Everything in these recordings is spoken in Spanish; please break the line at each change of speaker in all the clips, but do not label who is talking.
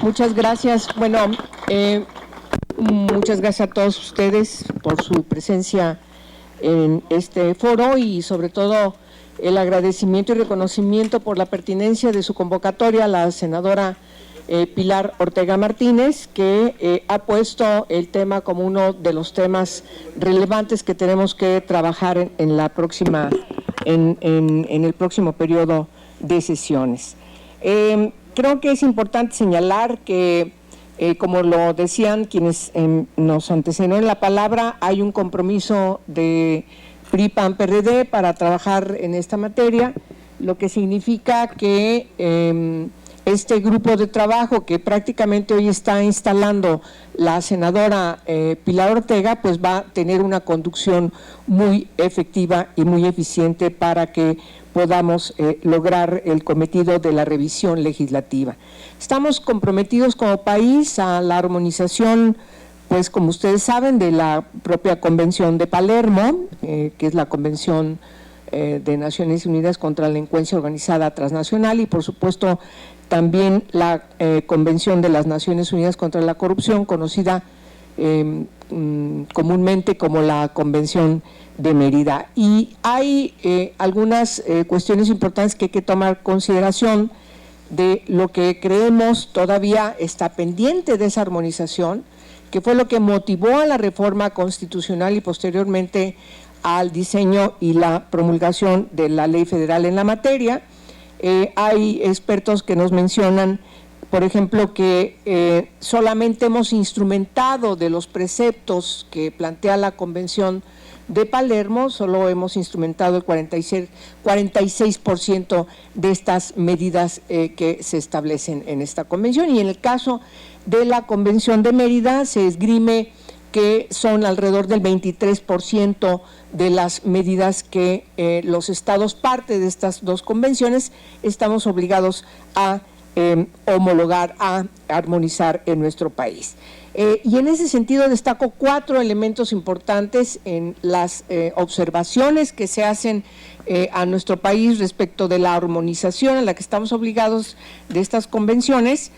Muchas gracias. Bueno, muchas gracias a todos ustedes por su presencia en este foro y sobre todo el agradecimiento y reconocimiento por la pertinencia de su convocatoria a la senadora Pilar Ortega Martínez, que ha puesto el tema como uno de los temas relevantes que tenemos que trabajar en la próxima, en el próximo periodo de sesiones. Creo que es importante señalar que, como lo decían quienes nos antecedieron la palabra, hay un compromiso de PRI-PAN-PRD para trabajar en esta materia, lo que significa que este grupo de trabajo que prácticamente hoy está instalando la senadora Pilar Ortega, pues va a tener una conducción muy efectiva y muy eficiente para que podamos lograr el cometido de la revisión legislativa. Estamos comprometidos como país a la armonización, pues como ustedes saben, de la propia Convención de Palermo, que es la Convención de Naciones Unidas contra la Delincuencia Organizada Transnacional, y por supuesto también la Convención de las Naciones Unidas contra la Corrupción, conocida comúnmente como la Convención de Mérida. Y hay algunas cuestiones importantes que hay que tomar consideración de lo que creemos todavía está pendiente de esa armonización, que fue lo que motivó a la reforma constitucional y posteriormente al diseño y la promulgación de la ley federal en la materia. Hay expertos que nos mencionan, por ejemplo, que solamente hemos instrumentado de los preceptos que plantea la Convención de Palermo, solo hemos instrumentado el 46% de estas medidas que se establecen en esta convención, y en el caso de la Convención de Mérida se esgrime que son alrededor del 23% de las medidas que los estados parte de estas dos convenciones estamos obligados a homologar, a armonizar en nuestro país. Y en ese sentido destaco 4 elementos importantes en las observaciones que se hacen a nuestro país respecto de la armonización a la que estamos obligados de estas convenciones.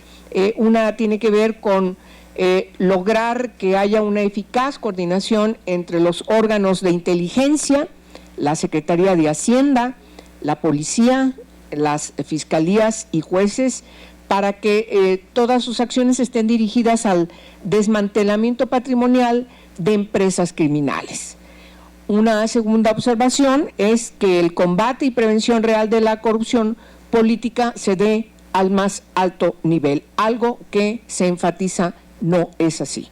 Una tiene que ver con lograr que haya una eficaz coordinación entre los órganos de inteligencia, la Secretaría de Hacienda, la Policía, las fiscalías y jueces, para que todas sus acciones estén dirigidas al desmantelamiento patrimonial de empresas criminales. Una segunda observación es que el combate y prevención real de la corrupción política se dé al más alto nivel, algo que se enfatiza no es así.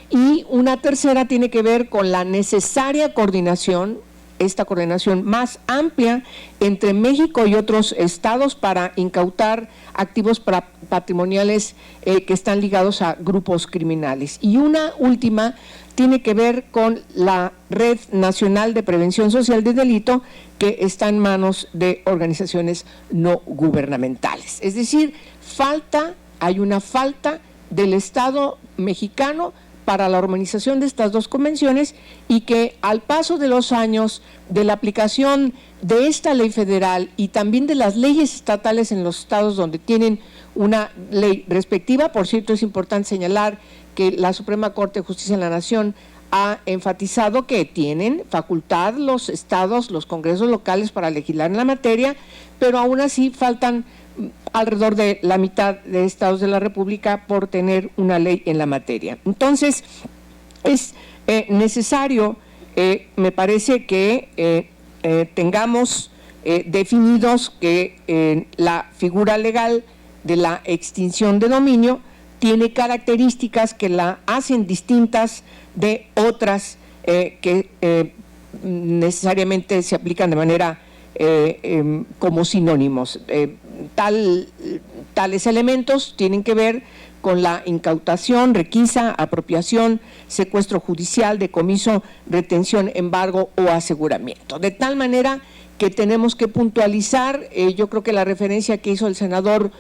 Y una tercera tiene que ver con la necesaria coordinación, esta coordinación más amplia entre México y otros estados para incautar activos patrimoniales que están ligados a grupos criminales. Y una última tiene que ver con la Red Nacional de Prevención Social de Delito, que está en manos de organizaciones no gubernamentales. Es decir, hay una falta del Estado mexicano para la armonización de estas dos convenciones, y que al paso de los años de la aplicación de esta ley federal y también de las leyes estatales en los estados donde tienen una ley respectiva, por cierto es importante señalar que la Suprema Corte de Justicia de la Nación ha enfatizado que tienen facultad los estados, los congresos locales para legislar en la materia, pero aún así faltan alrededor de la mitad de estados de la República por tener una ley en la materia. Entonces, es necesario, me parece que tengamos definidos que la figura legal de la extinción de dominio tiene características que la hacen distintas de otras que necesariamente se aplican de manera como sinónimos. Tales elementos tienen que ver con la incautación, requisa, apropiación, secuestro judicial, decomiso, retención, embargo o aseguramiento. De tal manera que tenemos que puntualizar, yo creo que la referencia que hizo el senador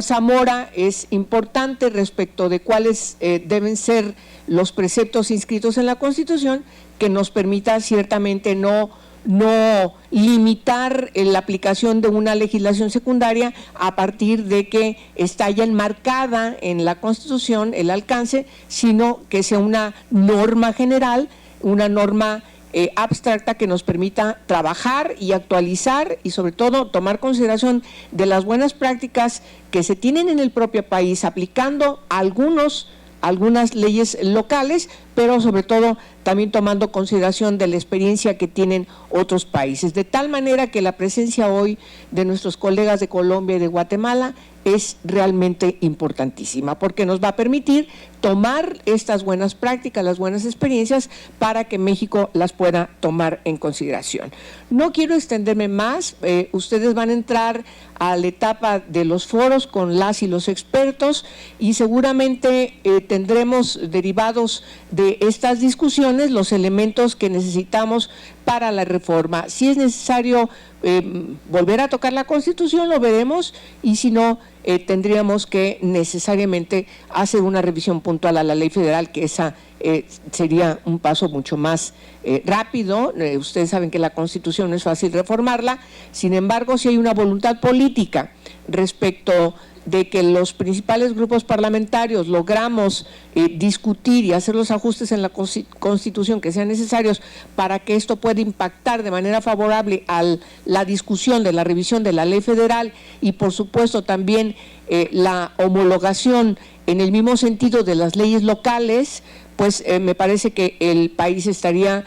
Zamora es importante respecto de cuáles deben ser los preceptos inscritos en la Constitución, que nos permita ciertamente no no limitar la aplicación de una legislación secundaria a partir de que está ya enmarcada en la Constitución el alcance, sino que sea una norma general, una norma abstracta que nos permita trabajar y actualizar y sobre todo tomar consideración de las buenas prácticas que se tienen en el propio país, aplicando algunas leyes locales, pero sobre todo también tomando consideración de la experiencia que tienen otros países, de tal manera que la presencia hoy de nuestros colegas de Colombia y de Guatemala es realmente importantísima, porque nos va a permitir tomar estas buenas prácticas, las buenas experiencias, para que México las pueda tomar en consideración. No quiero extenderme más, ustedes van a entrar a la etapa de los foros con las y los expertos y seguramente tendremos derivados de estas discusiones los elementos que necesitamos para la reforma. Si es necesario volver a tocar la Constitución, lo veremos, y si no, tendríamos que necesariamente hacer una revisión puntual a la ley federal, que esa sería un paso mucho más rápido. Ustedes saben que la Constitución no es fácil reformarla, sin embargo, si hay una voluntad política respecto de que los principales grupos parlamentarios logramos discutir y hacer los ajustes en la Constitución que sean necesarios para que esto pueda impactar de manera favorable a la discusión de la revisión de la ley federal y por supuesto también la homologación en el mismo sentido de las leyes locales, pues me parece que el país estaría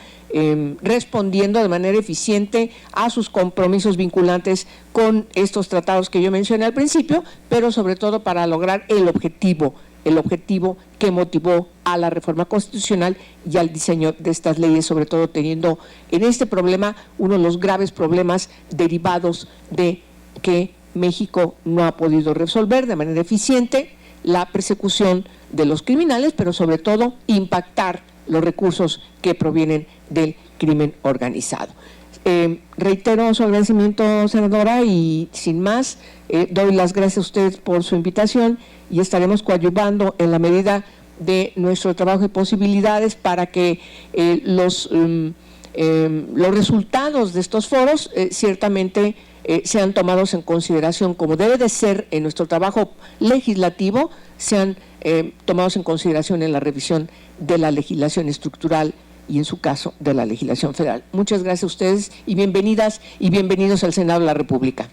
respondiendo de manera eficiente a sus compromisos vinculantes con estos tratados que yo mencioné al principio, pero sobre todo para lograr el objetivo que motivó a la reforma constitucional y al diseño de estas leyes, sobre todo teniendo en este problema uno de los graves problemas derivados de que México no ha podido resolver de manera eficiente la persecución de los criminales, pero sobre todo impactar los recursos que provienen del crimen organizado. Reitero su agradecimiento, senadora, y sin más, doy las gracias a usted por su invitación y estaremos coadyuvando en la medida de nuestro trabajo y posibilidades para que los resultados de estos foros ciertamente sean tomados en consideración como debe de ser en nuestro trabajo legislativo, sean tomados en consideración en la revisión de la legislación estructural y en su caso de la legislación federal. Muchas gracias a ustedes y bienvenidas y bienvenidos al Senado de la República.